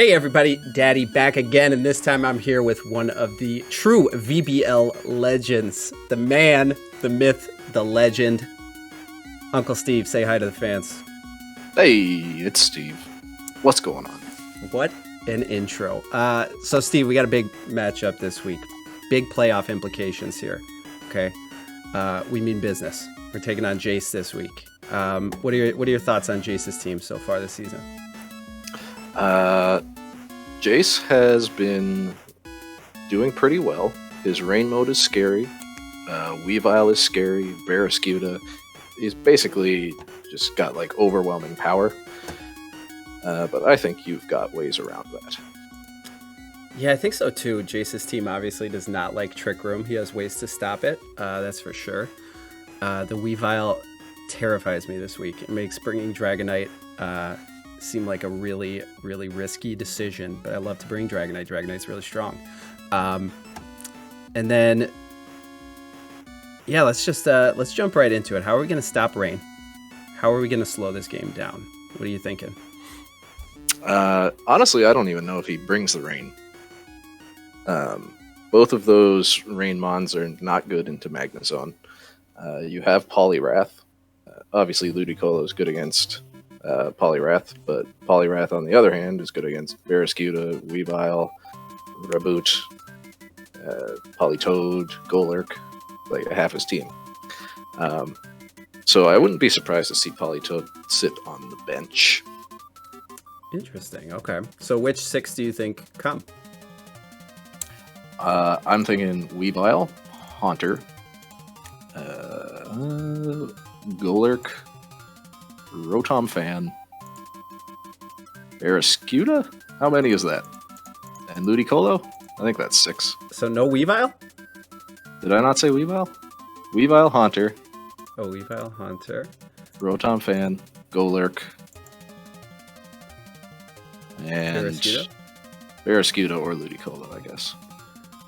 Hey everybody, Daddy back again, and this time I'm here with one of the true VBL legends. The man, the myth, the legend. Uncle Steve, say hi to the fans. Hey, it's Steve. What's going on? What an intro. So Steve, we got a big matchup this week. Big playoff implications here, okay? We mean business. We're taking on Jace this week. What are your thoughts on Jace's team so far this season? Jace has been doing pretty well. His rain mode is scary. Weavile is scary. Barraskewda. He's basically just got like overwhelming power. But I think you've got ways around that. Yeah, I think so too. Jace's team obviously does not like Trick Room. He has ways to stop it. That's for sure. The Weavile terrifies me this week. It makes bringing Dragonite seem like a really, really risky decision, but I love to bring Dragonite. Dragonite's really strong. And then, yeah, let's jump right into it. How are we going to stop rain? How are we going to slow this game down? What are you thinking? Honestly, I don't even know if he brings the rain. Both of those rain mons are not good into Magnezone. You have Poliwrath. Obviously, Ludicolo is good against Poliwrath, but Poliwrath, on the other hand, is good against Barraskewda, Weavile, Raboot, Politoed, Golurk, like half his team. So I wouldn't be surprised to see Politoed sit on the bench. Interesting. Okay. So which 6 do you think come? I'm thinking Weavile, Haunter, Golurk, Rotom Fan, Barraskewda? How many is that? And Ludicolo? I think that's 6. So no Weavile? Did I not say Weavile? Weavile, Haunter. Oh, Weavile, Haunter. Rotom Fan, Golurk, and Barraskewda or Ludicolo, I guess.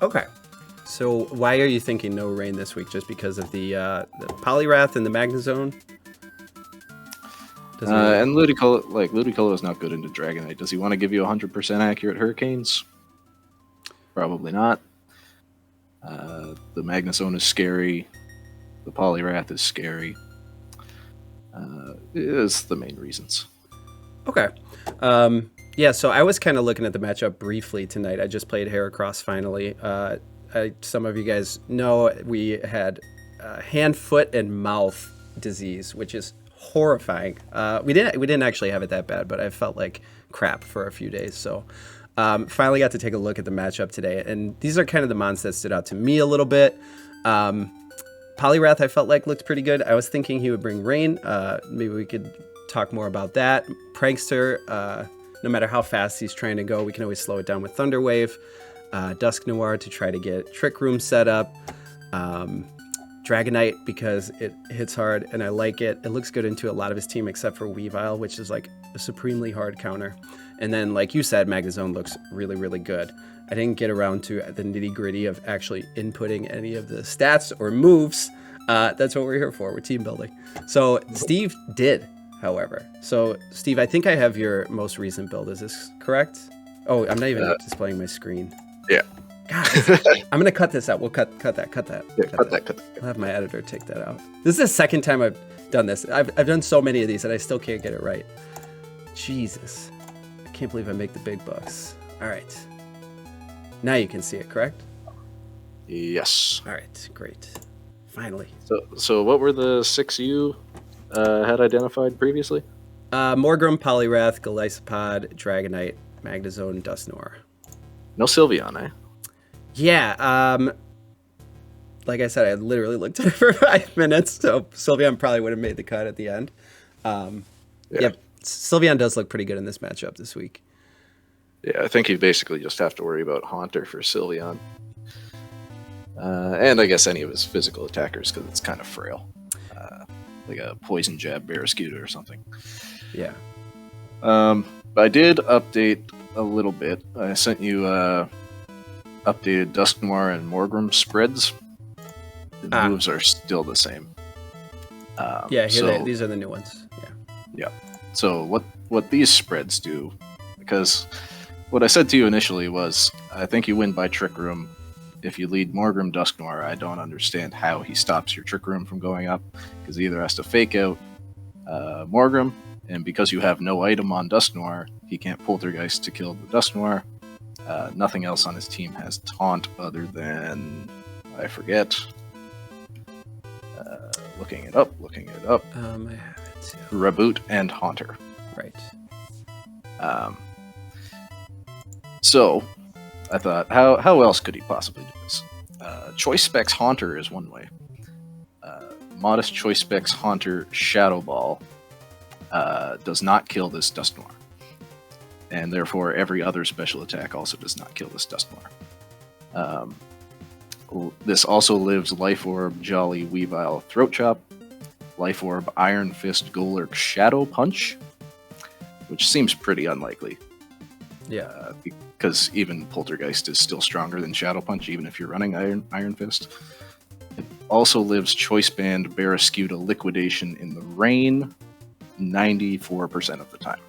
Okay. So why are you thinking no rain this week? Just because of the Poliwrath and the Magnezone? And Ludicolo is not good into Dragonite. Does he want to give you 100% accurate Hurricanes? Probably not. The Magnezone is scary. The Poliwrath is scary. Is the main reasons. Okay. Yeah, so I was kind of looking at the matchup briefly tonight. I just played Heracross finally. Some of you guys know we had hand, foot, and mouth disease, which is horrifying. We didn't actually have it that bad, but I felt like crap for a few days. So finally got to take a look at the matchup today, and these are kind of the mons that stood out to me a little bit. Poliwrath I felt like looked pretty good. I was thinking he would bring rain. Maybe we could talk more about that. Prankster, no matter how fast he's trying to go, we can always slow it down with Thunder Wave. Dusknoir to try to get Trick Room set up. Dragonite because it hits hard and I like it. It looks good into a lot of his team except for Weavile, which is like a supremely hard counter. And then, like you said, Magnezone looks really, really good. I didn't get around to the nitty-gritty of actually inputting any of the stats or moves. That's what we're here for. We're team building. So Steve did, however. So Steve, I think I have your most recent build. Is this correct? Oh, I'm not even displaying my screen. Yeah. God, I'm gonna cut this out. We'll cut that. Yeah, cut that. I'll have my editor take that out. This is the second time I've done this. I've done so many of these and I still can't get it right. Jesus, I can't believe I make the big bucks. All right, now you can see it, correct? Yes. All right, great. Finally. So what were the 6 you had identified previously? Morgrem, Poliwrath, Golisopod, Dragonite, Magnezone, Dusknoir. No Sylveon, eh? Yeah, like I said, I literally looked at it for 5 minutes, so Sylveon probably would have made the cut at the end. Yeah, Sylveon does look pretty good in this matchup this week. Yeah, I think you basically just have to worry about Haunter for Sylveon. And I guess any of his physical attackers, because it's kind of frail. Like a Poison Jab Barraskewda or something. Yeah. I did update a little bit. I sent you updated Dusknoir and Morgrem spreads. The moves are still the same. These are the new ones. Yeah. So what these spreads do, because what I said to you initially was, I think you win by Trick Room. If you lead Morgrim Dusknoir, I don't understand how he stops your Trick Room from going up, because he either has to fake out Morgrim, and because you have no item on Dusknoir, he can't Poltergeist to kill the Dusknoir. Nothing else on his team has taunt other than, I forget. Looking it up. I have it too. Reboot and Haunter. Right. So, I thought, how else could he possibly do this? Choice Specs Haunter is one way. Modest Choice Specs Haunter Shadow Ball does not kill this Dusknoir. And therefore, every other special attack also does not kill this Dusknoir. This also lives Life Orb, Jolly, Weavile, Throat Chop, Life Orb, Iron Fist, Golurk, Shadow Punch, which seems pretty unlikely. Yeah. Because even Poltergeist is still stronger than Shadow Punch, even if you're running Iron Fist. It also lives Choice Band, Barrascuda, Liquidation in the Rain 94% of the time.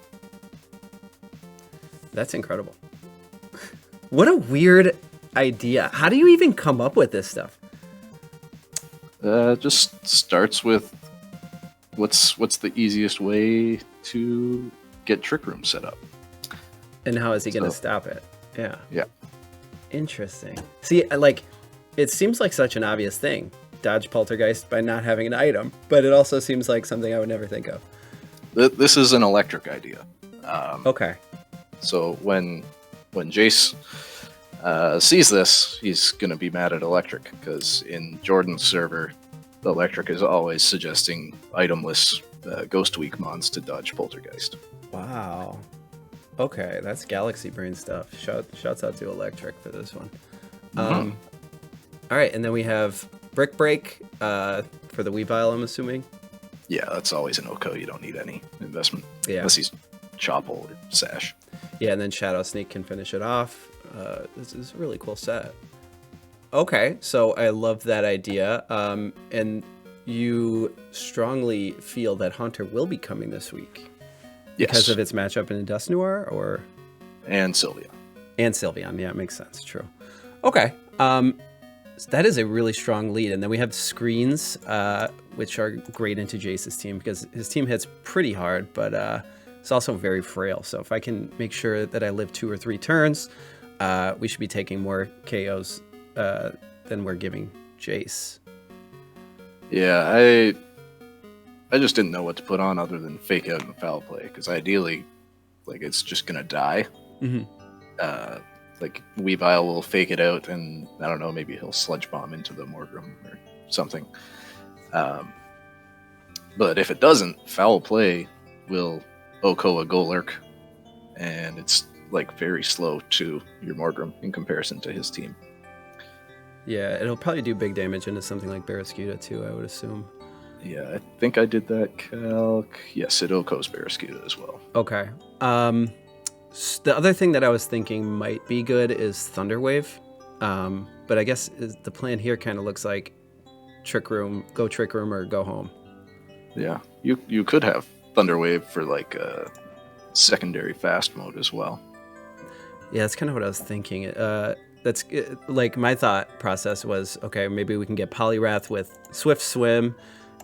That's incredible. What a weird idea. How do you even come up with this stuff? Just starts with what's the easiest way to get Trick Room set up. And how is he going to stop it? Yeah. Yeah. Interesting. See, like, it seems like such an obvious thing. Dodge Poltergeist by not having an item, but it also seems like something I would never think of. This is an electric idea. Okay. So when Jace sees this, he's going to be mad at Electric, because in Jordan's server, Electric is always suggesting itemless Ghost Weak mons to dodge Poltergeist. Wow. Okay, that's Galaxy Brain stuff. Shouts out to Electric for this one. Mm-hmm. All right, and then we have Brick Break for the Weavile, I'm assuming. Yeah, that's always an Oko. You don't need any investment. Yeah. Unless he's Chopple or Sash. Yeah, and then Shadow Sneak can finish it off. This is a really cool set. Okay, so I love that idea. And you strongly feel that Haunter will be coming this week. Yes. Because of its matchup in Dusknoir, or? And Sylvia. And Sylveon, yeah, it makes sense, true. Okay, so that is a really strong lead. And then we have screens, which are great into Jace's team, because his team hits pretty hard, but it's also very frail. So if I can make sure that I live 2 or 3 turns, we should be taking more KOs than we're giving Jace. Yeah, I just didn't know what to put on other than Fake Out and Foul Play, because ideally, like, it's just gonna die. Mm-hmm. Like, Weavile will fake it out, and I don't know, maybe he'll Sludge Bomb into the Morgrim or something. But if it doesn't, Foul Play will Oko a Golurk, and it's like very slow to your Morgrim in comparison to his team. Yeah, it'll probably do big damage into something like Barrascuda too, I would assume. Yeah, I think I did that calc. Yes, it Okos Barrascuda as well. Okay. The other thing that I was thinking might be good is Thunderwave. But I guess the plan here kind of looks like Trick Room or go home. Yeah, you could have Thunderwave for like a secondary fast mode as well. Yeah, that's kind of what I was thinking. Like my thought process was, okay, maybe we can get Poliwrath with Swift Swim,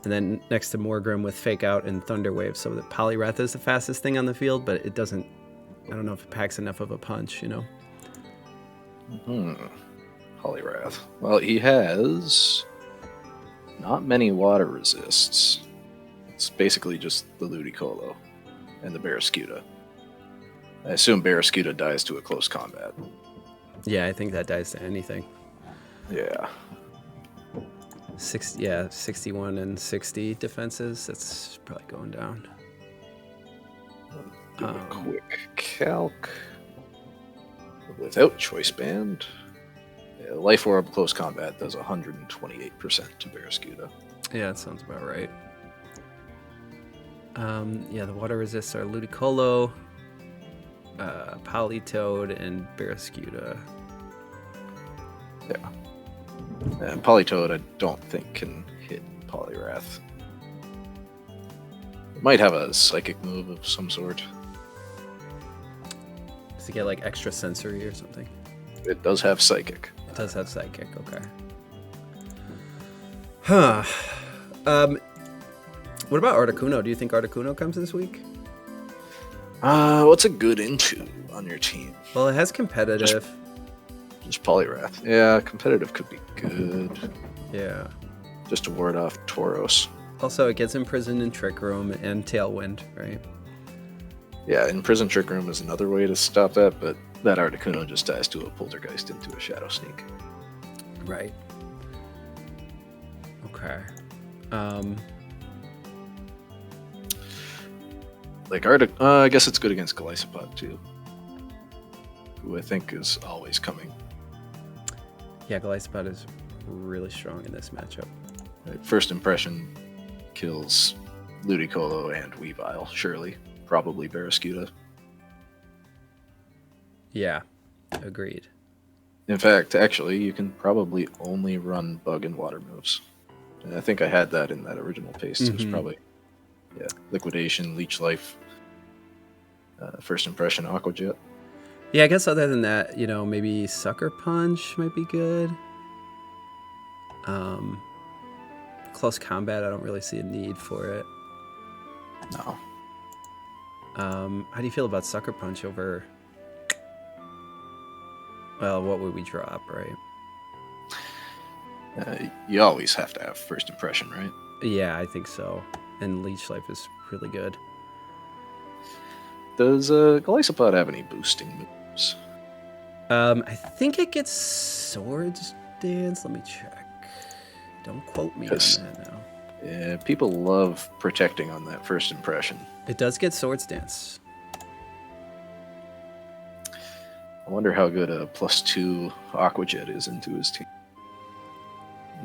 and then next to Morgrim with Fake Out and Thunderwave, so that Poliwrath is the fastest thing on the field, but it doesn't. I don't know if it packs enough of a punch, you know. Poliwrath. Well, he has not many water resists. It's basically just the Ludicolo and the Barrascuda. I assume Barrascuda dies to a close combat. Yeah, I think that dies to anything. Yeah. 61 and 60 defenses. That's probably going down. Do a quick calc. Without Choice Band, Life Orb close combat does 128% to Barrascuda. Yeah, that sounds about right. The water resists are Ludicolo, Politoed, and Barrascuda. Yeah. And Politoed, I don't think can hit Poliwrath. It might have a psychic move of some sort. Does it get like extra sensory or something? It does have psychic. It does have psychic. Okay. Huh. What about Articuno? Do you think Articuno comes this week? What's a good into on your team? Well, it has competitive. Just Poliwrath. Yeah, competitive could be good. Yeah. Just to ward off Tauros. Also, it gets imprisoned in Trick Room and Tailwind, right? Yeah, Imprison Trick Room is another way to stop that, but that Articuno just dies to a Poltergeist into a Shadow Sneak. Right. Okay. I guess it's good against Golisopod too, who I think is always coming. Yeah, Golisopod is really strong in this matchup. Right, first impression kills Ludicolo and Weavile, surely. Probably Barraskewda. Yeah, agreed. In fact, actually, you can probably only run bug and water moves. And I think I had that in that original paste. It was probably Liquidation, Leech Life, First Impression, Aqua Jet. Yeah, I guess other than that, maybe Sucker Punch might be good. Close combat, I don't really see a need for it. No. How do you feel about Sucker Punch over... Well, what would we drop, right? You always have to have First Impression, right? Yeah, I think so. And Leech Life is really good. Does Golisopod have any boosting moves? I think it gets Swords Dance. Let me check. Don't quote me on that now. Yeah, people love protecting on that First Impression. It does get Swords Dance. I wonder how good a +2 Aqua Jet is into his team.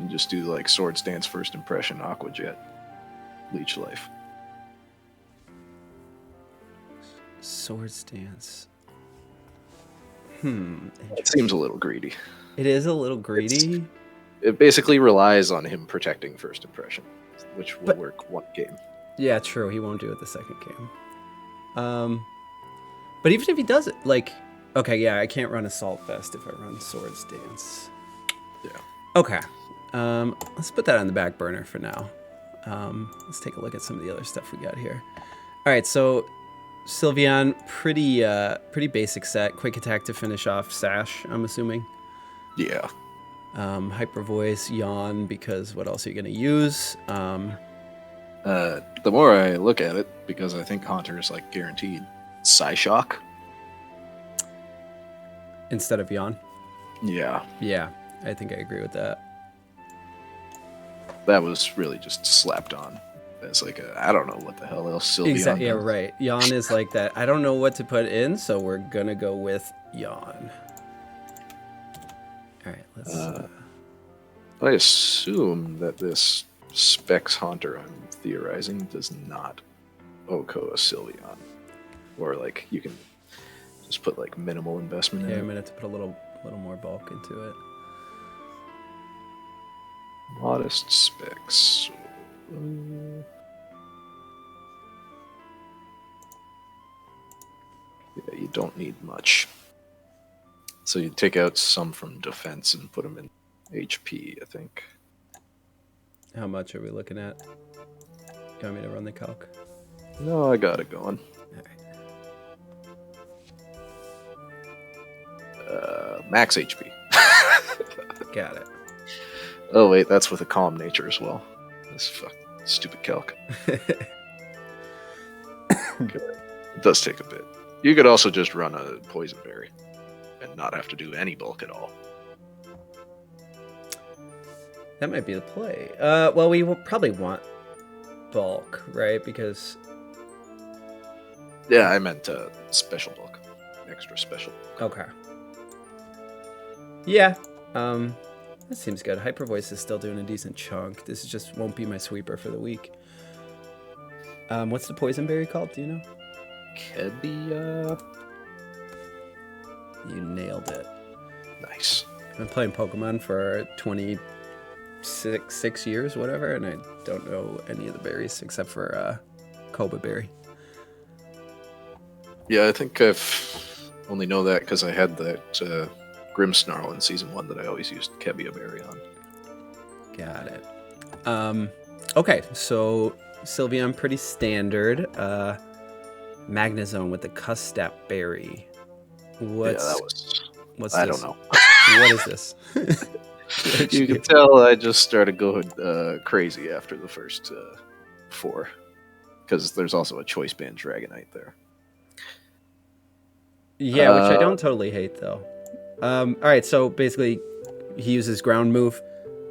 You just do like Swords Dance, First Impression, Aqua Jet, Leech Life. Swords Dance. It seems a little greedy. It is a little greedy. It basically relies on him protecting First Impression, which will work one game. Yeah, true. He won't do it the second game. But even if he does it, okay, yeah, I can't run Assault Vest if I run Swords Dance. Yeah. Okay. Let's put that on the back burner for now. Let's take a look at some of the other stuff we got here. All right, so Sylveon, pretty basic set. Quick attack to finish off Sash, I'm assuming. Yeah. Hyper Voice, Yawn, because what else are you going to use? The more I look at it, because I think Haunter is guaranteed, Psyshock. Instead of Yawn? Yeah. Yeah, I think I agree with that. That was really just slapped on. It's I don't know what the hell else Sylveon Exactly. Yeah, does. right. Yawn is like that. I don't know what to put in, so we're gonna go with Yawn. All right, let's. I assume that this Specs Haunter I'm theorizing does not OHKO a Sylveon, or you can just put minimal investment in Yeah, it. I'm gonna have to put a little more bulk into it. Modest specs. Yeah, you don't need much. So you take out some from defense and put them in HP, I think. How much are we looking at? You want me to run the calc? No, I got it going. All right. Max HP. Got it. Oh wait, that's with a calm nature as well. This stupid calc. Okay. It does take a bit. You could also just run a Poison Berry and not have to do any bulk at all. That might be the play. Well, we will probably want bulk, right? Because... Yeah, I meant special bulk. Extra special. Okay. Yeah. That seems good. Hyper Voice is still doing a decent chunk. This just won't be my sweeper for the week. What's the Poison Berry called? Do you know? Kebia. You nailed it. Nice. I've been playing Pokemon for 26 years, whatever, and I don't know any of the berries except for Koba Berry. Yeah, I think I've Only know that because I had that Grimmsnarl in Season 1 that I always used Kebia Berry on. Got it. Okay, so Sylveon, pretty standard. Magnezone with the Custap Berry. What's I this? don't know. What is this? You can tell I just started going crazy after the first 4. Because there's also a Choice Band Dragonite there. Yeah, which I don't totally hate, though. All right, so basically, he uses ground move.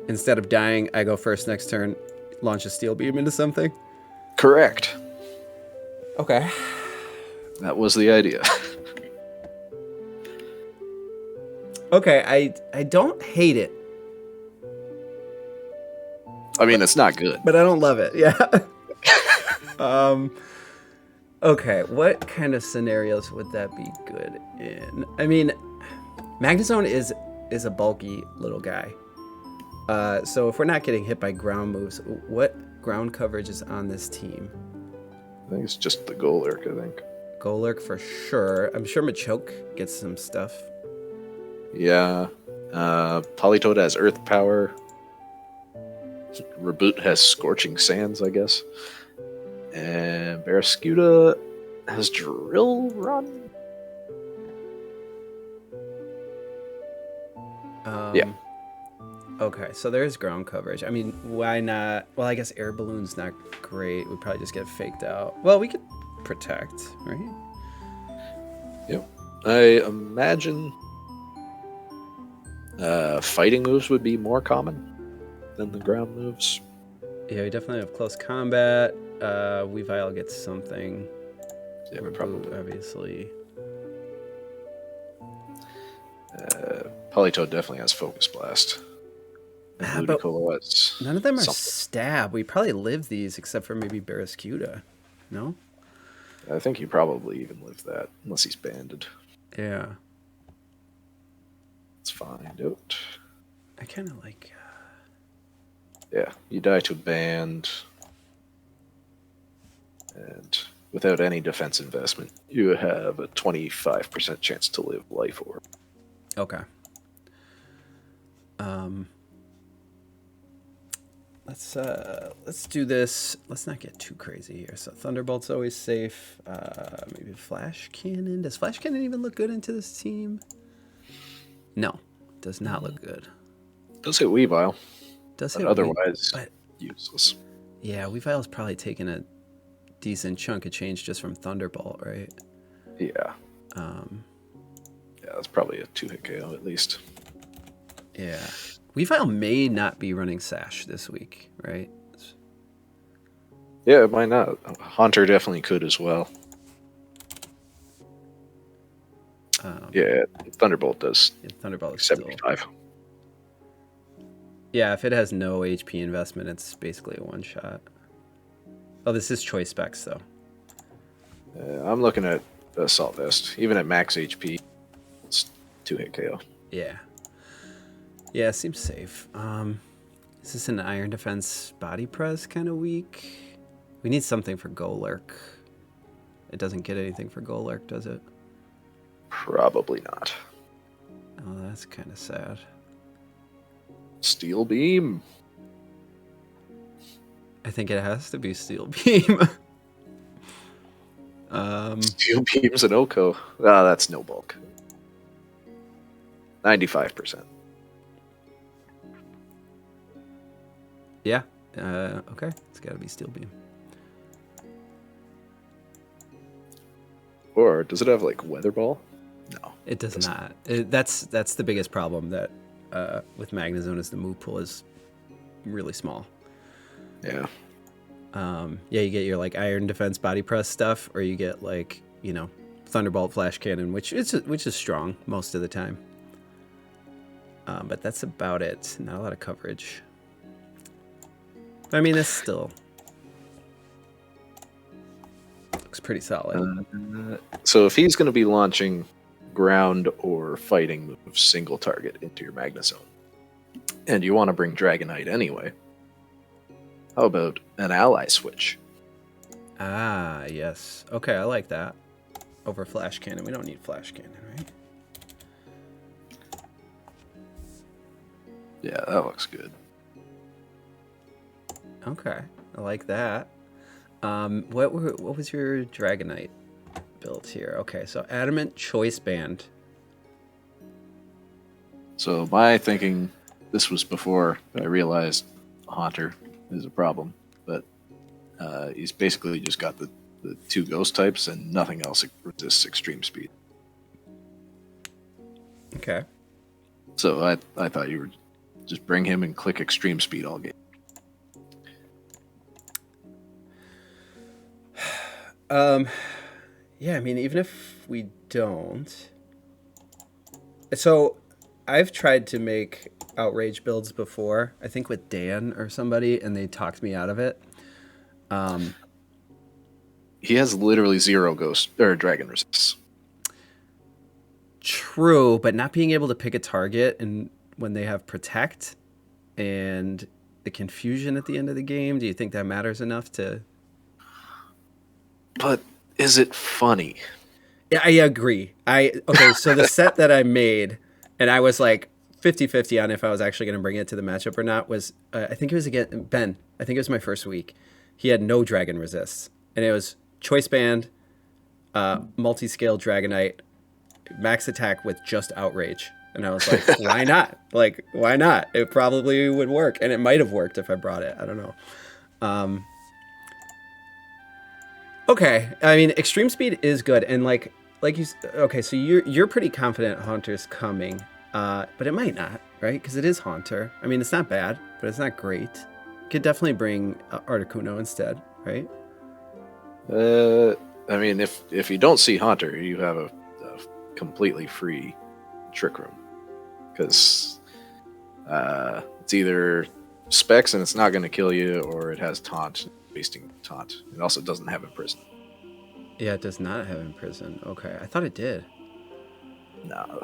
Instead of dying, I go first next turn, launch a Steel Beam into something. Correct. Okay. That was the idea. Okay, I don't hate it. I mean, it's not good. But I don't love it, yeah. Okay, what kind of scenarios would that be good in? I mean, Magnezone is a bulky little guy. So if we're not getting hit by ground moves, what ground coverage is on this team? I think it's just the Golurk, I think. Golurk for sure. I'm sure Machoke gets some stuff. Yeah. Politoed has Earth Power. Reboot has Scorching Sands, I guess. And Barrascuda has Drill Run. Yeah. Okay, so there's ground coverage. I mean, why not? Well, I guess Air Balloon's not great. We'd probably just get faked out. Well, we could Protect, right? Yep. I imagine fighting moves would be more common than the ground moves. Yeah, we definitely have close combat. Weavile gets something. Yeah, Reboot, probably. obviously. Politoed definitely has Focus Blast. And But Ludicolo has none of them are something. stab. We probably live these except for maybe Barrascuda. No? I think he probably even lived that, unless he's banded. Yeah. Let's find out. I kind of like... Yeah, you die to band, and without any defense investment, you have a 25% chance to live Life Orb. Okay. Let's do this. Let's not get too crazy here. So Thunderbolt's always safe. Maybe Flash Cannon. Does Flash Cannon even look good into this team? No, does not look good. Does hit Weavile. Does But hit otherwise, but useless. yeah, Weavile's probably taken a decent chunk of change just from Thunderbolt, right? Yeah. Yeah, that's probably a 2-hit KO at least. Yeah. Weavile may not be running Sash this week, right? Yeah, why not? Haunter definitely could as well. Yeah, Thunderbolt does. Yeah, Thunderbolt is 75. Still, yeah, if it has no HP investment, it's basically a one-shot. Oh, this is choice specs, though. I'm looking at Assault Vest. Even at max HP, it's 2-hit KO. Yeah. Yeah, seems safe. Is this an Iron Defense Body Press kind of weak? We need something for Golurk. It doesn't get anything for Golurk, does it? Probably not. Oh, that's kind of sad. Steel Beam. I think it has to be Steel Beam. Steel Beam's an Oko. Ah, that's no bulk. 95%. Yeah. Okay. It's got to be Steel Beam. Or does it have like Weather Ball? No, it does not. That's the biggest problem that with Magnezone is the move pool is really small. Yeah. Yeah, you get your like Iron Defense Body Press stuff, or you get like Thunderbolt Flash Cannon, which is strong most of the time. But that's about it. Not a lot of coverage. I mean, this still looks pretty solid. So if he's going to be launching ground or fighting moves single target into your Magnezone, and you want to bring Dragonite anyway, how about an ally switch? Ah, yes. Okay, I like that. over flash cannon. We don't need flash cannon, right? Yeah, that looks good. Okay, I like that. What was your Dragonite build here? Okay, so Adamant Choice Band. So my thinking, this was before I realized Haunter is a problem, but he's basically just got the 2 ghost types and nothing else resists extreme speed. Okay. So I thought you were just bring him and click extreme speed all game. Yeah, I mean, even if we don't. So I've tried to make outrage builds before, I think with Dan or somebody, and they talked me out of it. He has literally 0 ghost or dragon resists. True, but not being able to pick a target and when they have protect and the confusion at the end of the game, do you think that matters enough to? But is it funny? Yeah, I agree. Okay, so the set that I made, and I was like 50-50 on if I was actually going to bring it to the matchup or not, was I think it was against Ben. I think it was my first week. He had no dragon resists, and it was choice band, multi-scale Dragonite, max attack with just outrage. And I was like, why not? Like, why not? It probably would work, and it might have worked if I brought it. I don't know. Okay, I mean, extreme speed is good, and like you. Okay, so you're pretty confident Haunter's coming, but it might not, right? Because it is Haunter. I mean, it's not bad, but it's not great. Could definitely bring Articuno instead, right? I mean, if you don't see Haunter, you have a completely free Trick Room, because it's either specs and it's not going to kill you, or it has taunt, wasting taunt. It also doesn't have Imprison. Yeah, it does not have Imprison. Okay, I thought it did. No,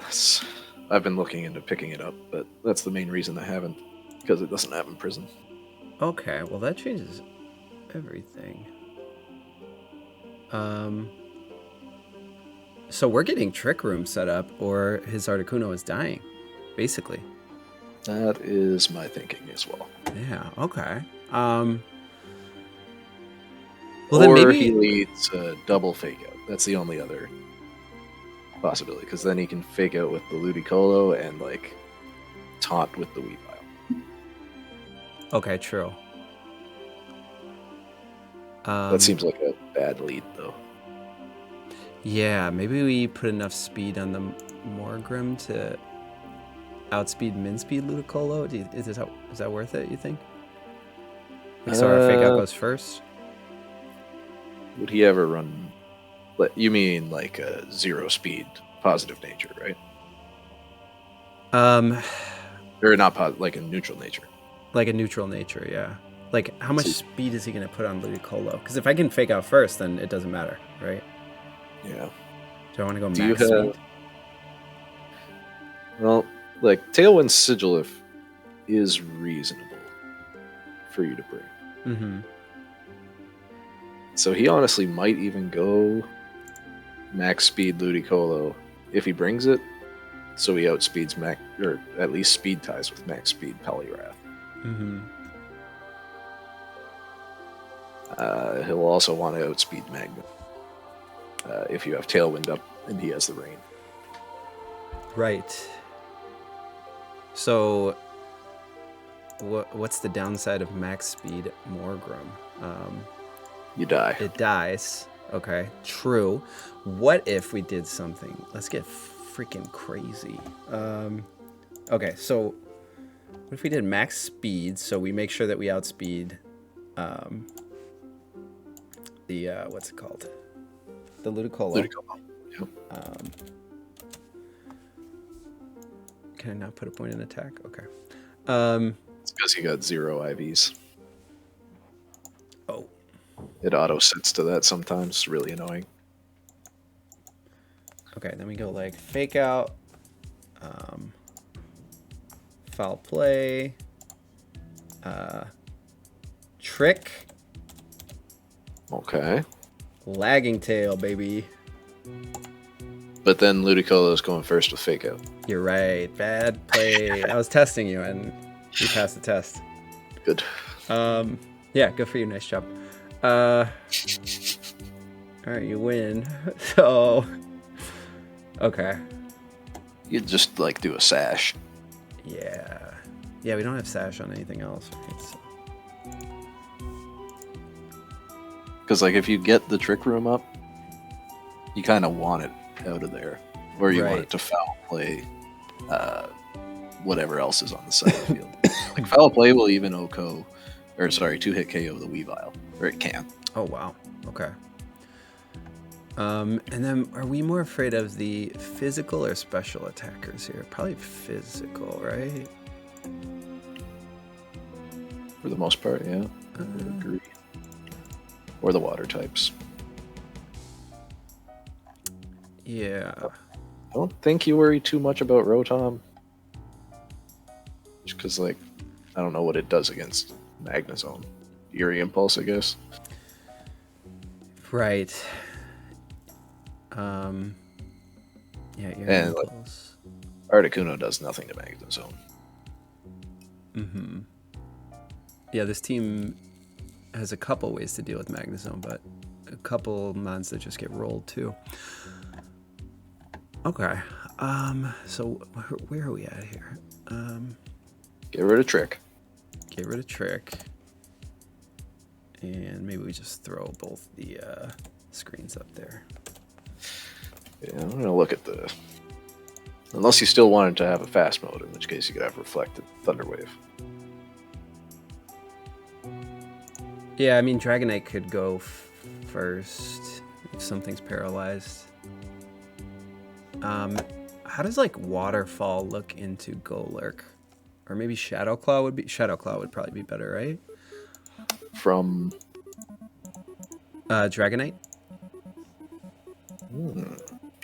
I've been looking into picking it up, but that's the main reason I haven't, because it doesn't have Imprison. Okay, well that changes everything. So we're getting Trick Room set up, or his Articuno is dying, basically. That is my thinking as well. Yeah. Okay. Well, Or then maybe he leads a double fake out. That's the only other possibility, because then he can fake out with the Ludicolo and like taunt with the Weavile. Okay, true. That seems like a bad lead, though. Yeah, maybe we put enough speed on the Morgrim to outspeed min-speed Ludicolo. Is that worth it, you think? Like, so our fake out goes first? Would he ever run... You mean like a 0 speed positive nature, right? Or not like a neutral nature. Like a neutral nature, yeah. Like, how much speed is he going to put on Ludicolo? Because if I can fake out first, then it doesn't matter, right? Yeah. Do I want to go max speed? Well, like, Tailwind Sigilif is reasonable for you to bring. Mm-hmm. So he honestly might even go max speed Ludicolo if he brings it, so he outspeeds max, or at least speed ties with max speed Poliwrath. Mm-hmm. He'll also want to outspeed Magma if you have Tailwind up and he has the Rain. Right. So, what's the downside of max speed Morgrim? You die. It dies. Okay, true. What if we did something? Let's get freaking crazy. Okay, so what if we did max speed, so we make sure that we outspeed the what's it called? The Ludicolo. Yep. Can I not put a point in attack? Okay. It's because you got 0 IVs. Oh. It auto sets to that sometimes. It's really annoying. Okay, then we go like fake out, foul play, trick, Okay. lagging tail, baby. But then Ludicolo is going first with Fake Out. You're right. Bad play. I was testing you, and you passed the test. Good. Yeah, good for you. Nice job. All right, you win. So, okay. You just like do a sash. Yeah. Yeah, we don't have sash on anything else. Right? So. Because like if you get the Trick Room up, you kind of want it out of there, or you want it to foul play whatever else is on the side of the field. Like foul play will even OHKO, or sorry, 2-hit KO the Weavile, or it can. Oh wow. Okay. And then are we more afraid of the physical or special attackers here? Probably physical, right? For the most part, yeah. I agree. Or the water types. Yeah. I don't think you worry too much about Rotom. Just because, like, I don't know what it does against Magnezone. Eerie Impulse, I guess. Right. Yeah, Eerie Impulse. Articuno does nothing to Magnezone. Mm-hmm. Yeah, this team has a couple ways to deal with Magnezone, but a couple mons that just get rolled too. Okay. So where are we at here? Get rid of Trick. Get rid of Trick. And maybe we just throw both the screens up there. Yeah, I'm gonna look at the. Unless you still wanted to have a fast mode, in which case you could have Reflected Thunderwave. Yeah, I mean Dragonite could go first if something's paralyzed. How does like Waterfall look into Golurk? Or maybe Shadow Claw would be. Shadow Claw would probably be better, right? From Dragonite.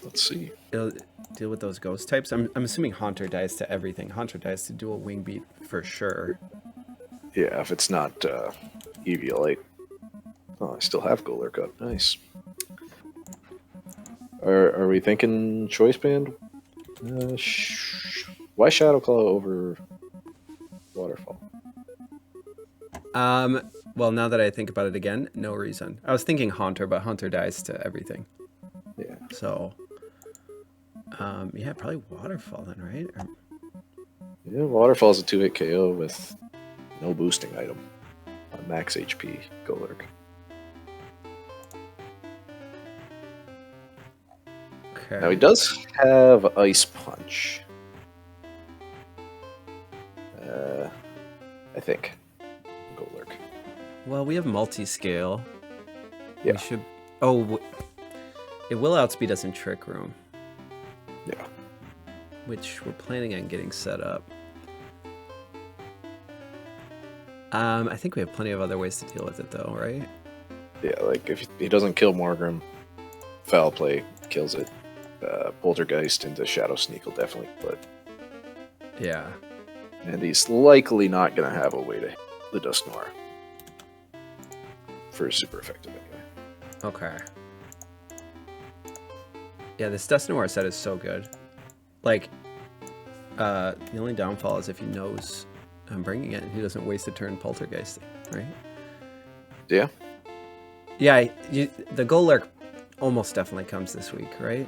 Let's see. It'll deal with those ghost types. I'm assuming Haunter dies to everything. Haunter dies to dual Wing Beat for sure. Yeah, if it's not Eviolite. Oh, I still have Golurk up. Nice. Are we thinking Choice Band? Why Shadow Claw over Waterfall? Well, now that I think about it again, no reason. I was thinking Haunter, but Haunter dies to everything. Yeah. So, yeah, probably Waterfall then, right? Yeah, Waterfall's a 2-hit KO with no boosting item on max HP Golurk. Okay. Now he does have Ice Punch. I think. Golurk. Well, we have multi-scale. Yeah. We should. Oh, it will outspeed us in Trick Room. Yeah. Which we're planning on getting set up. I think we have plenty of other ways to deal with it, though, right? Yeah, like if he doesn't kill Morgrim, Foul Play kills it. Poltergeist into Shadow Sneak will definitely kill it. Yeah. And he's likely not going to have a way to hit the Dusknoir for super effective anyway. Okay. Yeah, this Dusknoir set is so good. Like, the only downfall is if he knows I'm bringing it and he doesn't waste a turn poltergeisting, right? Yeah. Yeah, the Golurk almost definitely comes this week, right?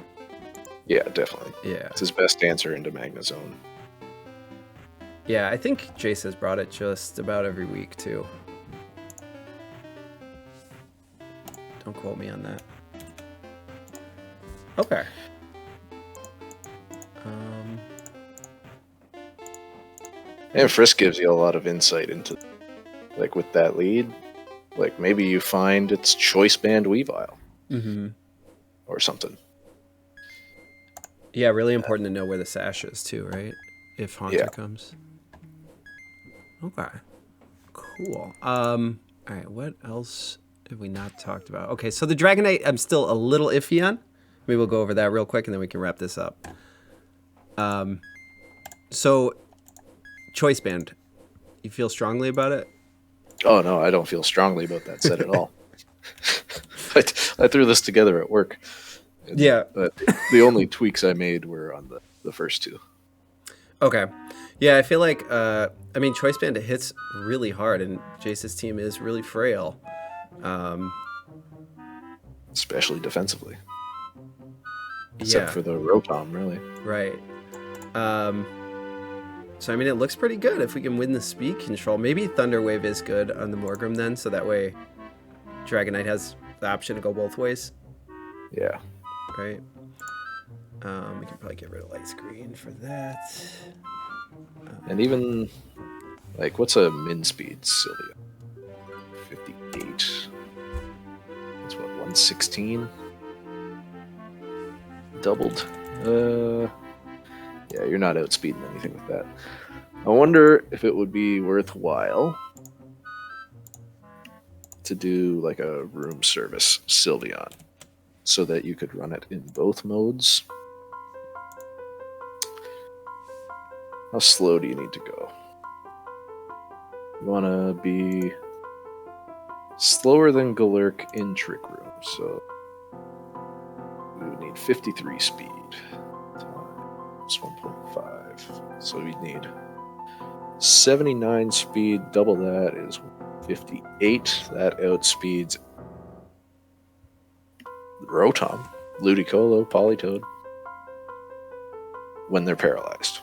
Yeah, definitely. Yeah. It's his best answer into Magnezone. Yeah, I think Jace has brought it just about every week, too. Don't quote me on that. Okay. And Frisk gives you a lot of insight into, like, with that lead. Like, maybe you find it's Choice Band Weavile. Mm-hmm. Or something. Yeah, really important to know where the sash is, too, right? If Haunter comes. Okay. Cool. All right, what else have we not talked about? Okay, so the Dragonite, I'm still a little iffy on. Maybe we'll go over that real quick, and then we can wrap this up. So, Choice Band. You feel strongly about it? Oh, no, I don't feel strongly about that set at all. I threw this together at work, Yeah. But the only tweaks I made were on the first two. Okay. Yeah, I feel like, Choice Bandit hits really hard, and Jace's team is really frail. Especially defensively. Except for the Rotom, really. Right. So, it looks pretty good if we can win the speed control. Maybe Thunder Wave is good on the Morgrim then, so that way Dragonite has the option to go both ways. Yeah. Right. We can probably get rid of Light Screen for that. And even, like, what's a min speed, Sylvia? 58. That's what, 116? Doubled. Yeah, you're not outspeeding anything with that. I wonder if it would be worthwhile to do like a room service Sylveon so that you could run it in both modes. How slow do you need to go? You want to be slower than Galurk in Trick Room, so we would need 53 speed times 1.5. So we'd need 79 speed, double that is 58. That outspeeds Rotom, Ludicolo, Politoed when they're paralyzed.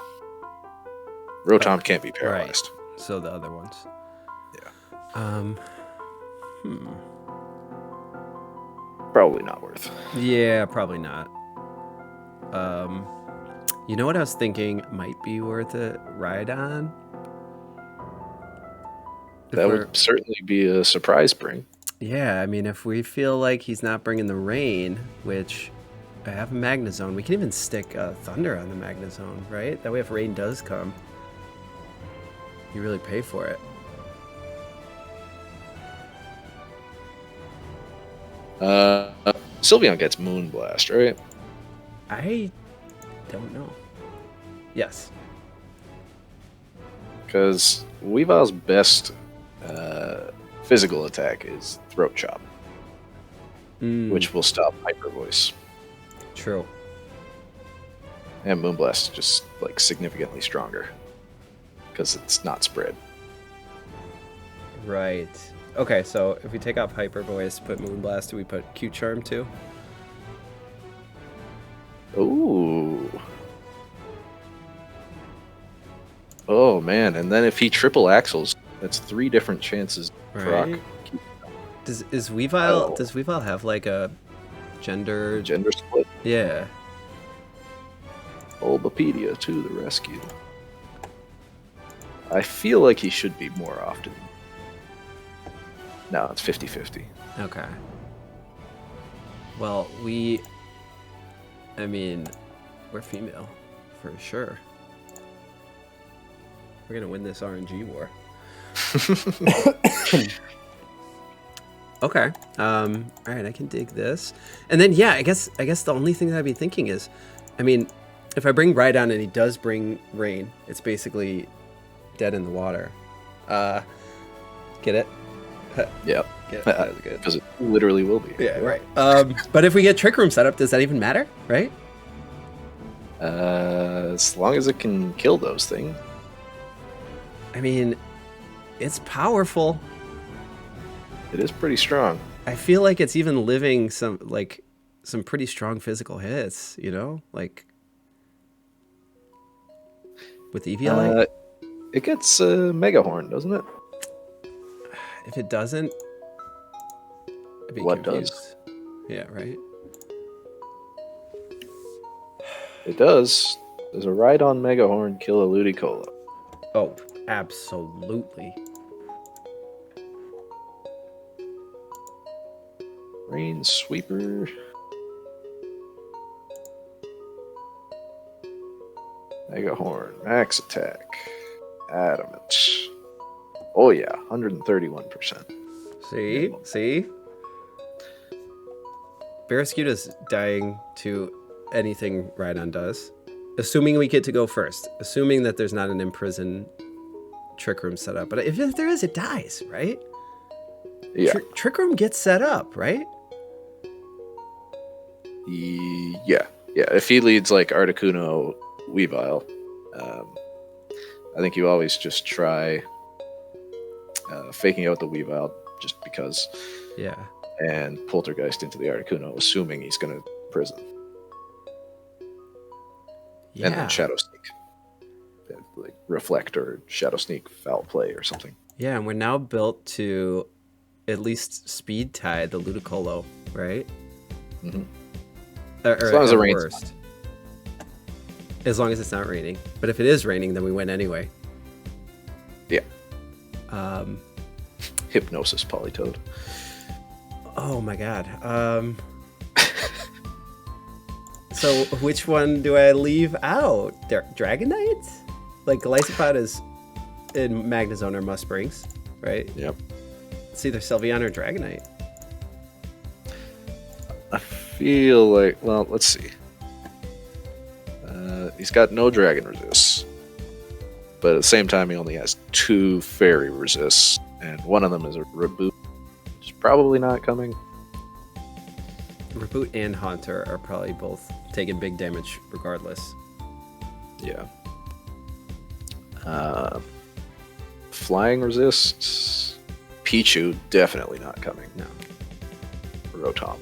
Rotom can't be paralyzed. Right. So the other ones. Yeah. Probably not worth. Yeah, probably not. You know what I was thinking might be worth it? Rhydon? That would certainly be a surprise bring. Yeah, if we feel like he's not bringing the rain, which I have a Magnezone, we can even stick Thunder on the Magnezone, right? That way if rain does come, you really pay for it. Sylveon gets Moonblast, right? I don't know. Yes. Because Weavile's best physical attack is Throat Chop, which will stop Hyper Voice. True. And Moonblast is just like significantly stronger because it's not spread. Right. Okay, so if we take off Hyper Voice, put Moonblast, do we put Q Charm too? Ooh. Oh man, and then if he triple axles, that's 3 different chances. Right. Does Weavile have like a gender split? Yeah. Bulbapedia to the rescue. I feel like he should be more often. No, it's 50-50. Okay. Well, we're female, for sure. We're gonna win this RNG war. Okay. All right, I can dig this. And then, yeah, I guess the only thing that I'd be thinking is, if I bring Rhydon and he does bring rain, it's basically dead in the water. Get it? Yep. Get it? That was good. Because it literally will be. Yeah, right. But if we get Trick Room set up, does that even matter, right? As long as it can kill those things. It's powerful. It is pretty strong. I feel like it's even living some pretty strong physical hits, like with Eviolite. It gets Mega Horn, doesn't it? If it doesn't, I'd be what confused. does? Yeah, right. It does. Does a Rhydon Mega Horn kill a Ludicolo? Oh, absolutely. Rain Sweeper. Mega Horn. Max attack. Adamant. Oh yeah, 131%. See? Barraskewda's dying to anything Rhydon does. Assuming we get to go first. Assuming that there's not an imprison Trick Room set up. But if there is, it dies, right? Yeah. Trick Room gets set up, right? Yeah. If he leads like Articuno, Weavile, I think you always just try faking out the Weavile just because. Yeah. And Poltergeist into the Articuno, assuming he's going to prison. Yeah. And then Shadow Sneak. Like Reflect or Shadow Sneak foul play or something. Yeah, and we're now built to at least speed tie the Ludicolo, right? Mm-hmm. As long as it rains. As long as it's not raining. But if it is raining, then we win anyway. Yeah. Hypnosis Polytoad. Oh my god. So which one do I leave out? Dragonite? Like Golisopod is in Magnezone or Musprings, right? Yep. It's either Sylveon or Dragonite. I feel like, well, let's see. He's got no Dragon Resists. But at the same time, he only has 2 Fairy Resists. And one of them is a Reboot, which is probably not coming. Reboot and Haunter are probably both taking big damage regardless. Yeah. Flying Resists. Pichu, definitely not coming. No. Rotom.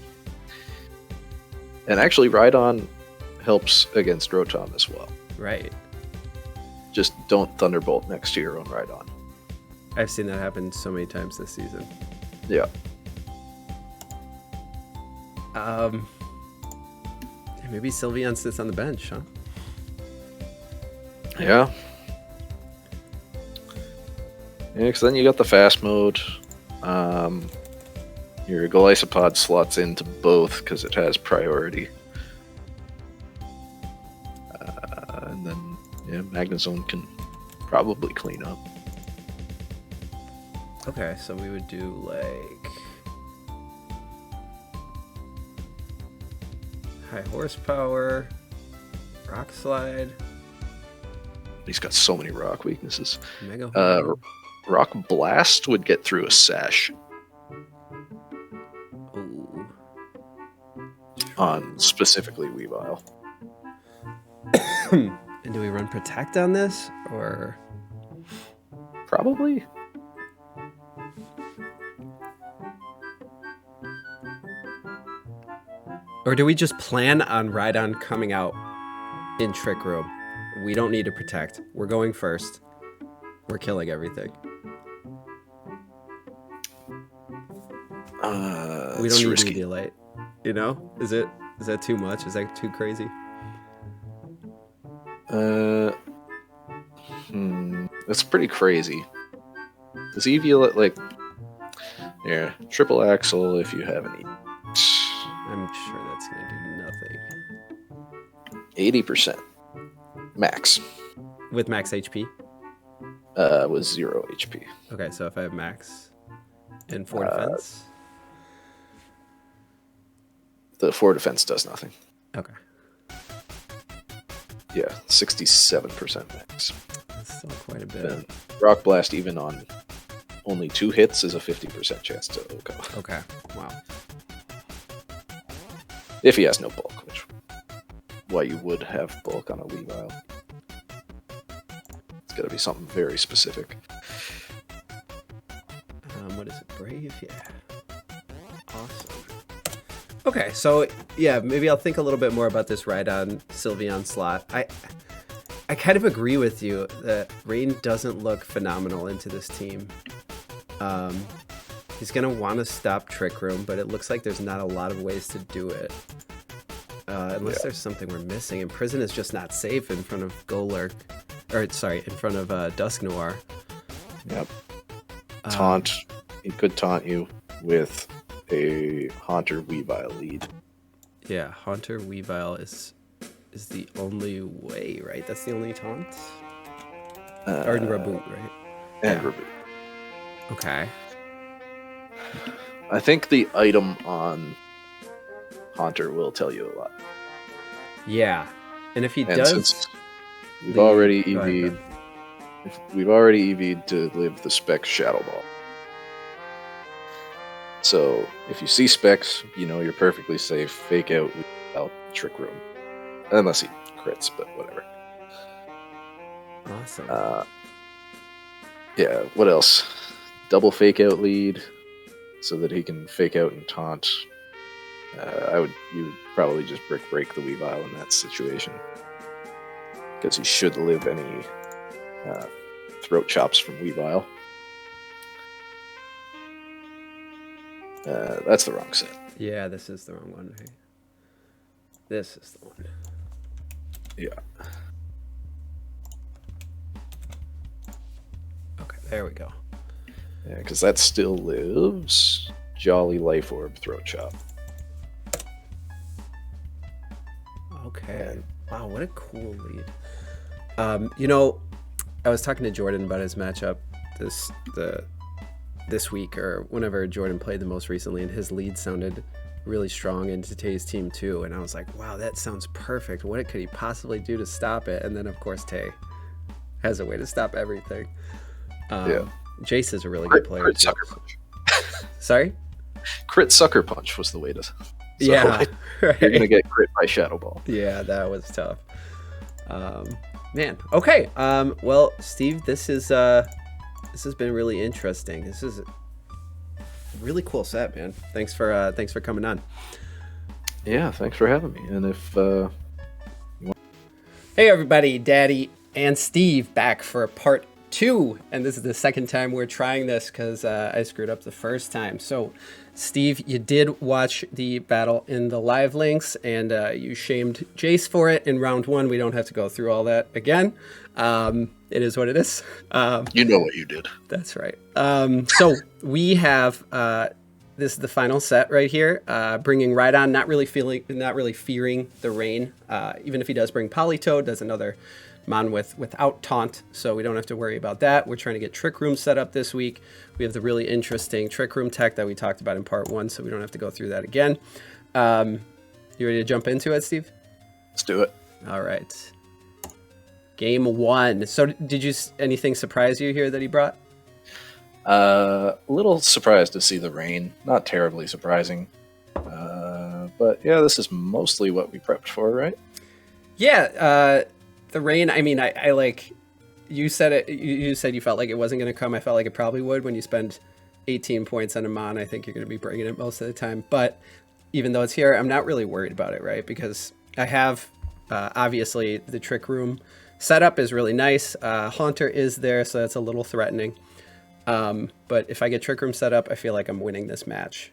And actually, Rhydon helps against Rotom as well. Right. Just don't Thunderbolt next to your own Rhydon. I've seen that happen so many times this season. Yeah. Maybe Sylveon sits on the bench, huh? Yeah. Yeah, because then you got the fast mode. Your Golisopod slots into both because it has priority. And then, yeah, Magnezone can probably clean up. Okay, so we would do like high horsepower, rock slide. He's got so many rock weaknesses. Mega Rock Blast would get through a sash. Ooh. On specifically Weavile. And do we run Protect on this, or Probably. or do we just plan on Rhydon coming out in Trick Room? We don't need to Protect. We're going first. We're killing everything. We don't need risky. Medialite. You know? Is that too much? Is that too crazy? That's pretty crazy. Does Eviolite, like... Yeah, triple axle if you have any. I'm sure that's gonna do nothing. 80%. Max. With max HP? With 0 HP. Okay, so if I have max and 4 defense? The 4 defense does nothing. Okay. Yeah, 67% max. That's still quite a bit. Then Rock Blast, even on only 2 hits, is a 50% chance to go. Okay, wow. If he has no bulk, which why you would have bulk on a Weavile. It's gotta be something very specific. What is it? Brave? Yeah. Awesome. Okay, so yeah, maybe I'll think a little bit more about this Rhydon Sylveon slot. I kind of agree with you that Rain doesn't look phenomenal into this team. He's gonna want to stop Trick Room, but it looks like there's not a lot of ways to do it. Unless there's something we're missing, and Prison is just not safe in front of Golurk, or sorry, in front of Dusknoir. Yep. Taunt. He could taunt you with a Haunter Weavile lead. Yeah, Haunter Weavile is the only way, right? That's the only taunt? Or Reboot, right? And Yeah. Reboot. Okay. I think the item on Haunter will tell you a lot. Yeah. And if he And does... since we've already Go ahead, EV'd, we've already EV'd to live the Specs Shadow Ball. So if you see Specs, you know you're perfectly safe. Fake out, Trick Room. Unless he crits, but whatever. Awesome. Yeah, what else? Double fake out lead so that he can fake out and taunt. You would probably just break the Weavile in that situation. Because he should live any throat chops from Weavile. That's the wrong set. Yeah, this is the wrong one. Right? This is the one. Yeah. Okay, there we go. Yeah, because that still lives. Jolly Life Orb Throat Chop. Okay. And, wow, what a cool lead. You know, I was talking to Jordan about his matchup this week or whenever Jordan played the most recently, and his lead sounded really strong into Tay's team too. And I was like, wow, that sounds perfect. What could he possibly do to stop it? And then of course Tay has a way to stop everything. Jace is a really good player. Crit Sucker Punch. Sorry? Crit Sucker Punch was the way to. So yeah, right. You're gonna get crit by Shadow Ball. Yeah, that was tough. Man, okay. Well, Steve, this has been really interesting. This is a really cool set, man. Thanks for coming on. Yeah, thanks for having me. And if hey everybody, Daddy and Steve back for part 2, and this is the second time we're trying this because I screwed up the first time. So Steve, you did watch the battle in the live links, and you shamed Jace for it in round 1. We don't have to go through all that again. It is what it is. You know what you did. That's right. So we have this is the final set right here. Bringing Rhydon, not really fearing the rain. Even if he does bring Politoed, does another mon without taunt, so we don't have to worry about that. We're trying to get Trick Room set up this week. We have the really interesting Trick Room tech that we talked about in part 1, so we don't have to go through that again. You ready to jump into it, Steve? Let's do it. All right. Game 1. So did anything surprise you here that he brought? A little surprised to see the rain. Not terribly surprising. But yeah, this is mostly what we prepped for, right? Yeah, the rain, I mean, I like, you said it, you said you felt like it wasn't going to come. I felt like it probably would. When you spend 18 points on a mon, I think you're going to be bringing it most of the time. But even though it's here, I'm not really worried about it, right? Because I have, obviously, the Trick Room setup is really nice. Haunter is there, so that's a little threatening. But if I get Trick Room set up, I feel like I'm winning this match.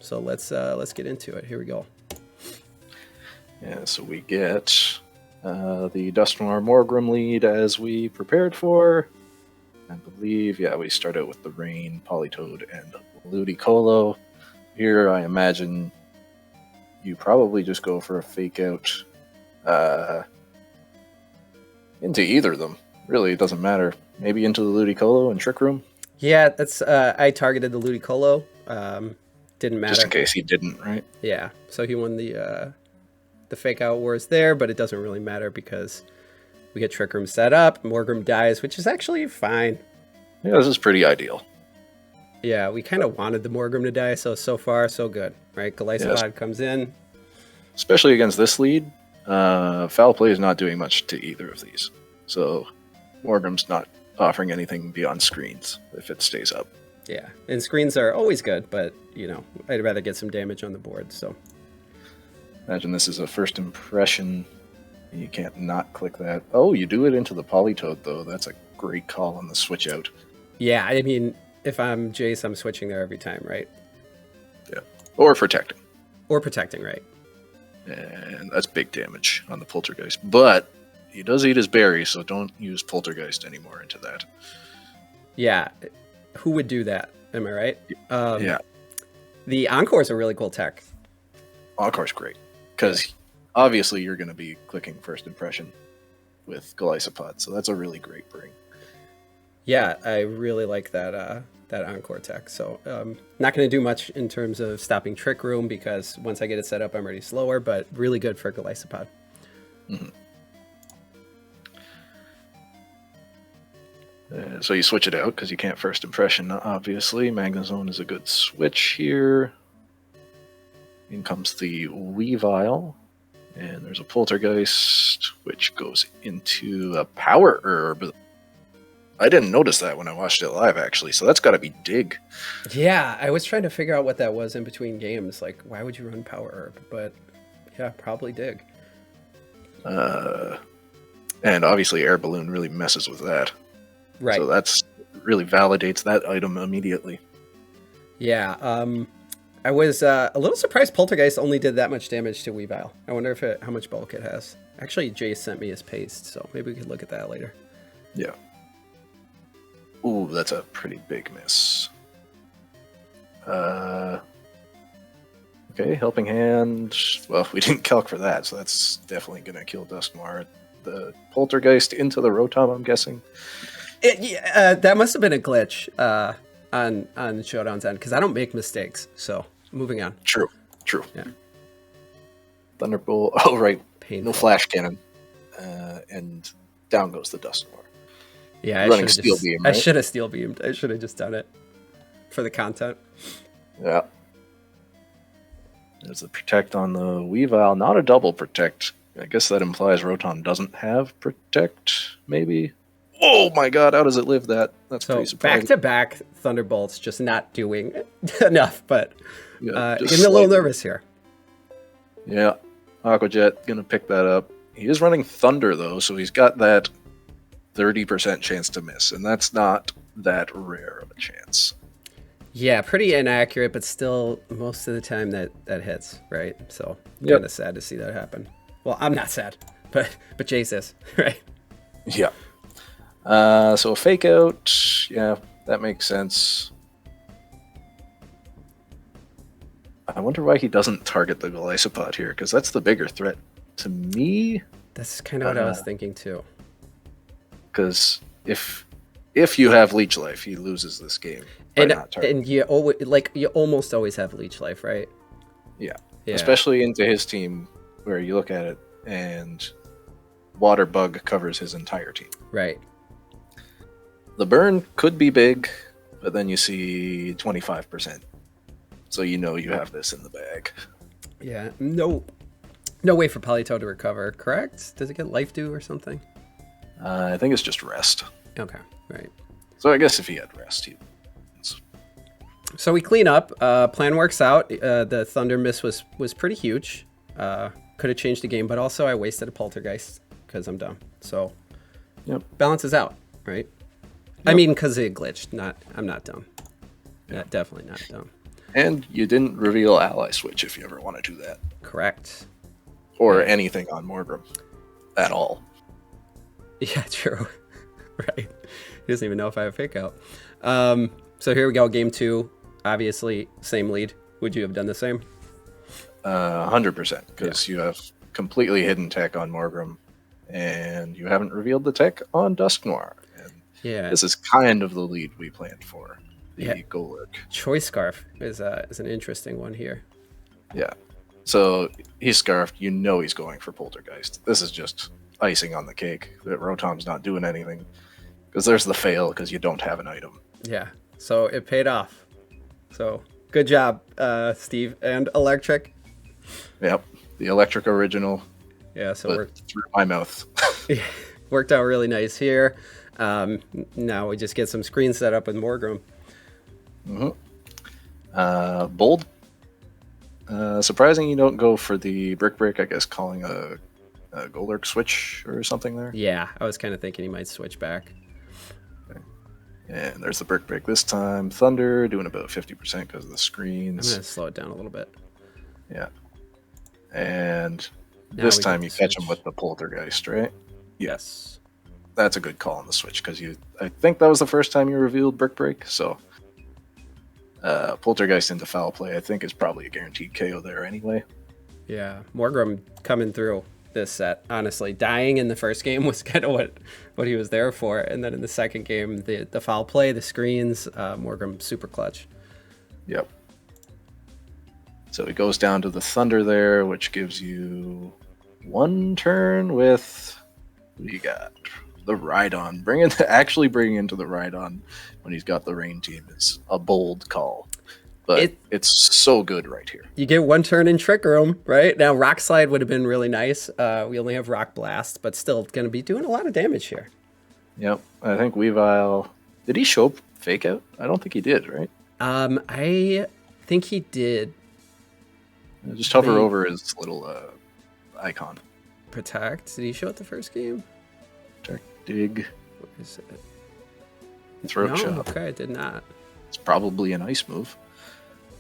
So let's get into it. Here we go. Yeah, so we get the Dusknoir Morgrim lead as we prepared for. I believe, yeah, we start out with the Rain, Politoed, and Ludicolo. Here, I imagine you probably just go for a fake out into either of them. Really, it doesn't matter. Maybe into the Ludicolo and Trick Room. Yeah, that's I targeted the Ludicolo. Didn't matter. Just in case he didn't, right? Yeah, so he won the fake out wars there, but it doesn't really matter because we get Trick Room set up. Morgrim dies, which is actually fine. Yeah, this is pretty ideal. Yeah, we kind of wanted the Morgrim to die, so far, so good, right? Golisopod comes in. Especially against this lead, foul play is not doing much to either of these. So Morgrim's not offering anything beyond screens if it stays up. Yeah, and screens are always good, but, you know, I'd rather get some damage on the board, so. Imagine this is a first impression. You can't not click that. Oh, you do it into the Politoed, though. That's a great call on the switch out. Yeah, I mean, if I'm Jace, I'm switching there every time, right? Yeah. Or protecting. Or protecting, right. And that's big damage on the Poltergeist. But he does eat his berry, so don't use Poltergeist anymore into that. Yeah. Who would do that? Am I right? Yeah. The Encore is a really cool tech. Encore's great. Because obviously you're going to be clicking first impression with Golisopod, so that's a really great bring. Yeah, I really like that Encore tech. So not going to do much in terms of stopping Trick Room because once I get it set up, I'm already slower, but really good for Golisopod. Mm-hmm. So you switch it out because you can't first impression, obviously. Magnezone is a good switch here. In comes the Weavile. And there's a Poltergeist, which goes into a Power Herb. I didn't notice that when I watched it live, actually, so that's got to be Dig. Yeah, I was trying to figure out what that was in between games. Like, why would you run Power Herb? But yeah, probably Dig. And obviously Air Balloon really messes with that. Right. So that's really validates that item immediately. Yeah, I was a little surprised Poltergeist only did that much damage to Weavile. I wonder if how much bulk it has. Actually, Jace sent me his paste, so maybe we could look at that later. Yeah. Ooh, that's a pretty big miss. Okay, Helping Hand. Well, we didn't calc for that, so that's definitely going to kill Dusknoir. The Poltergeist into the Rotom, I'm guessing. That must have been a glitch on Showdown's end, because I don't make mistakes. So, moving on. True. Yeah. Thunderbolt. Oh, right. Painful. No Flash Cannon. And down goes the Dusknoir. Yeah, Running Steel Beam, right? I should have Steel Beamed. I should have just done it for the content. Yeah. There's the Protect on the Weavile. Not a double Protect. I guess that implies Rotom doesn't have Protect, maybe? Oh my god, how does it live that? That's So pretty surprising. back-to-back Thunderbolts, just not doing enough, but Yeah, just getting a little slightly. nervous here. Yeah, Aqua Jet gonna pick that up. He is running Thunder though, so he's got that 30% chance to miss, and that's not that rare of a chance. Yeah, pretty inaccurate, but still most of the time that hits, right? So Yep. kind of sad to see that happen. Well, I'm not sad, but Jace is, right? Yeah. So a Fake Out, yeah, that makes sense. I wonder why he doesn't target the Golisopod here, because that's the bigger threat to me. That's kind of what I was thinking too. Because if you have Leech Life, he loses this game. And you almost always have Leech Life, right? Yeah. Especially into his team, where you look at it and Water Bug covers his entire team. Right. The burn could be big, but then you see 25%. So you know you have this in the bag. Yeah. No way for Politoed to recover, correct? Does it get Life Dew or something? I think it's just rest. Okay, right. So I guess if he had rest, he wins. So we clean up. Plan works out. The Thunder miss was pretty huge. Could have changed the game, but also I wasted a Poltergeist because I'm dumb. So Yep. balances out, right? Yep. I mean, because it glitched. I'm not dumb. Yeah. Definitely not dumb. And you didn't reveal Ally Switch if you ever want to do that. Correct. Or anything on Morgrim. At all. Yeah, true. Right. He doesn't even know if I have fake out. So here we go. Game 2. Obviously, same lead. Would you have done the same? 100%. Because you have completely hidden tech on Morgrim. And you haven't revealed the tech on Dusknoir. And Yeah. this is kind of the lead we planned for. The Yeah. Golurk. Choice Scarf is an interesting one here. Yeah. So he's scarfed. You know he's going for Poltergeist. This is just icing on the cake that Rotom's not doing anything. Because there's the fail because you don't have an item. Yeah. So it paid off. So good job, Steve and Electric. Yep. The Electric original. Yeah. So But through my mouth. worked out really nice here. Now we just get some screens set up with Morgrim. Bold. Surprising you don't go for the Brick, I guess, calling a Golurk switch or something there. Yeah, I was kind of thinking he might switch back. Okay. And there's the Brick this time. Thunder doing about 50% because of the I'm screens. going to slow it down a little bit. Yeah. And Now this we time get you the catch him switch. with the Poltergeist, right? Yes. That's a good call on the switch because I think that was the first time you revealed Brick, so Poltergeist into foul play I think is probably a guaranteed KO there anyway. Yeah, Morgrim coming through this set. Honestly, dying in the first game was kind of what he was there for, and then in the second game, the foul play, the screens, Morgrim super clutch. Yep. So it goes down to the Thunder there, which gives you one turn with what do you got? The Rhydon. Actually bringing into the Rhydon when he's got the rain team is a bold call. but it's so good right here. You get one turn in Trick Room, right? Now, Rock Slide would have been really nice. We only have Rock Blast, but still going to be doing a lot of damage here. Yep, I think Weavile... Did he show Fake Out? I don't think he did, right? I think he did. Just hover over his little icon. Protect. Did he show it the first game? Protect, dig. What is it? Throat Chop. Okay, it did not. It's probably an ice move.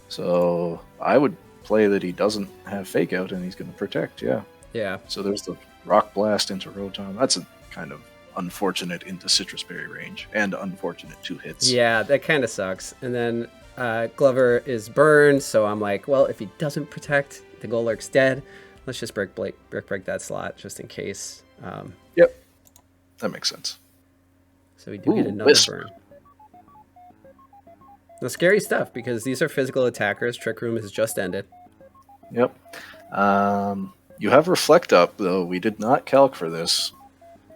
So I would play that he doesn't have Fake Out and he's going to protect, yeah. Yeah. So there's the Rock Blast into Rotom. That's a kind of unfortunate into Citrus Berry range and unfortunate 2 hits. Yeah, that kind of sucks. And then Glover is burned, so I'm like, well, if he doesn't protect, the Golurk's dead. Let's just break that slot just in case. Yep, that makes sense. So we do get another burn. Now, scary stuff because these are physical attackers. Trick Room has just ended. Yep. You have Reflect up, though. We did not calc for this.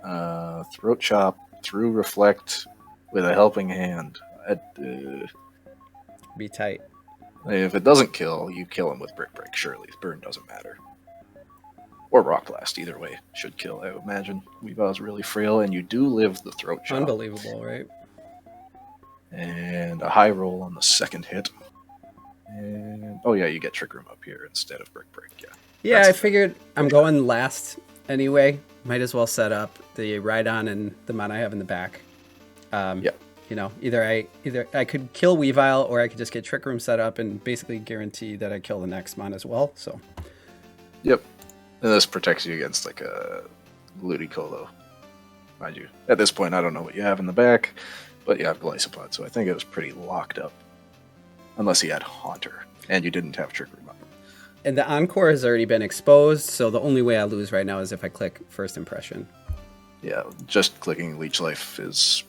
Throat Chop through Reflect with a helping hand. Be tight. If it doesn't kill, you kill him with Brick Break, surely. Burn doesn't matter. Or Rock Blast, either way, should kill, I would imagine. Weavile's really frail, and you do live the Throat Chop. Unbelievable, right? And a high roll on the second hit. And oh yeah, you get Trick Room up here instead of Brick Break, yeah. Yeah, I figured I'm going last anyway. Might as well set up the Rhydon and the mon I have in the back. Yeah. You know, either I could kill Weavile or I could just get Trick Room set up and basically guarantee that I kill the next mon as well. So. Yep. And this protects you against like a Ludicolo. Mind you, at this point I don't know what you have in the back, but you have Golisopod, so I think it was pretty locked up. Unless he had Haunter, and you didn't have Trick Room up. And the Encore has already been exposed, so the only way I lose right now is if I click First Impression. Yeah, just clicking Leech Life is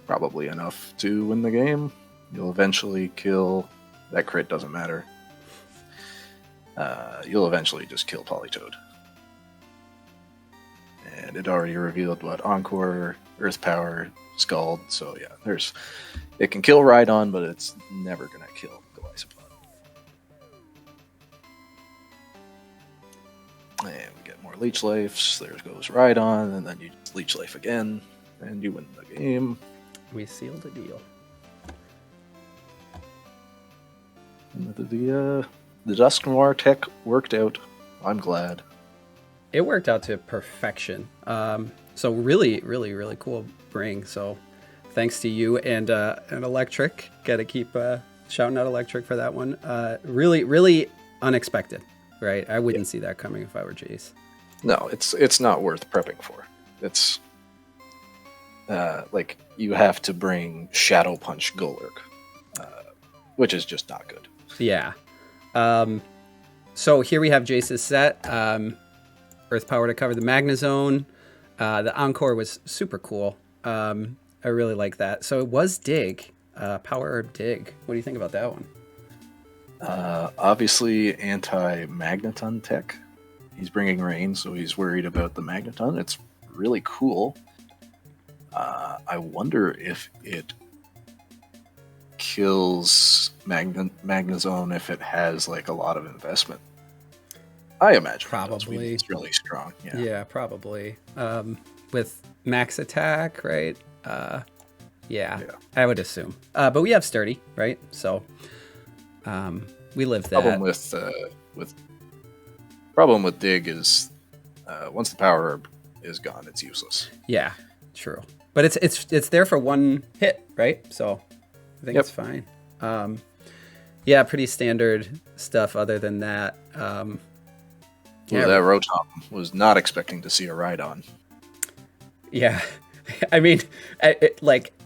probably enough to win the game. You'll eventually kill... That crit doesn't matter. You'll eventually just kill Politoed. And it already revealed what Encore, Earth Power, Scald, so yeah, it can kill Rhydon, but it's never gonna kill Golisopod. And we get more Leech Lives, there goes Rhydon, and then you just Leech Life again, and you win the game. We sealed a deal. And the Dusknoir tech worked out. I'm glad. It worked out to perfection. So really, really, really cool bring. So thanks to you and Electric. Got to keep shouting out Electric for that one. Really, really unexpected, right? I wouldn't see that coming if I were Jace. No, it's not worth prepping for. It's like you have to bring Shadow Punch Golurk, which is just not good. Yeah. So here we have Jace's set. Earth Power to cover the Magnezone. The Encore was super cool. I really like that. So it was Dig. Power Herb Dig. What do you think about that one? Obviously anti-Magneton tech. He's bringing rain, so he's worried about the Magneton. It's really cool. I wonder if it kills Magnezone if it has like a lot of investment. I imagine probably it's really strong. Yeah, probably. With max attack, right? Yeah, I would assume. But we have Sturdy, right? So we live that. Problem with Dig is once the power herb is gone, it's useless. Yeah, true. But it's there for one hit, right? So I think it's fine. Yeah, pretty standard stuff. Other than that, that Rotom was not expecting to see a Rhydon. Yeah, I mean,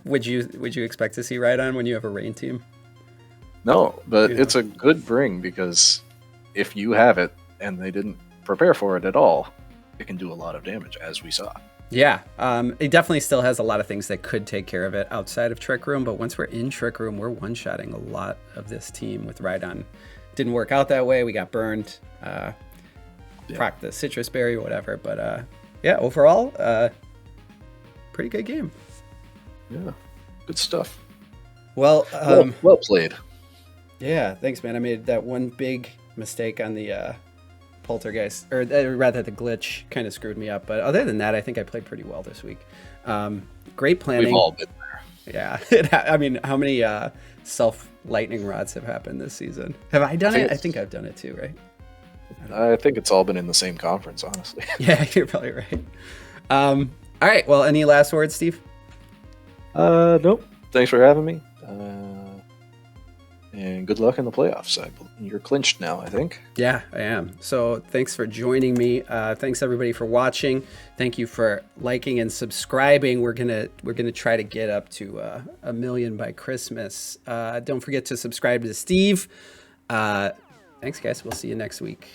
would you expect to see Rhydon when you have a rain team? No, but it's a good bring because if you have it and they didn't prepare for it at all, it can do a lot of damage, as we saw. Yeah, it definitely still has a lot of things that could take care of it outside of Trick Room, but once we're in Trick Room, we're one-shotting a lot of this team with Rhydon. Didn't work out that way. We got burned. Proc the Citrus Berry, whatever. But overall, pretty good game. Yeah, good stuff. Well, well played. Yeah, thanks, man. I made that one big mistake on the poltergeist, or rather the glitch kind of screwed me up. But other than that, I think I played pretty well this week. Great planning. We've all been there. Yeah. I mean, how many self lightning rods have happened this season? Have I done it? I think I've done it too, right? I think it's all been in the same conference, honestly. Yeah, you're probably right. All right. Well, any last words, Steve? Nope. Thanks for having me. And good luck in the playoffs. You're clinched now, I think. Yeah, I am. So thanks for joining me. Thanks everybody for watching. Thank you for liking and subscribing. We're gonna try to get up to 1 million by Christmas. Don't forget to subscribe to Steve. Thanks, guys. We'll see you next week.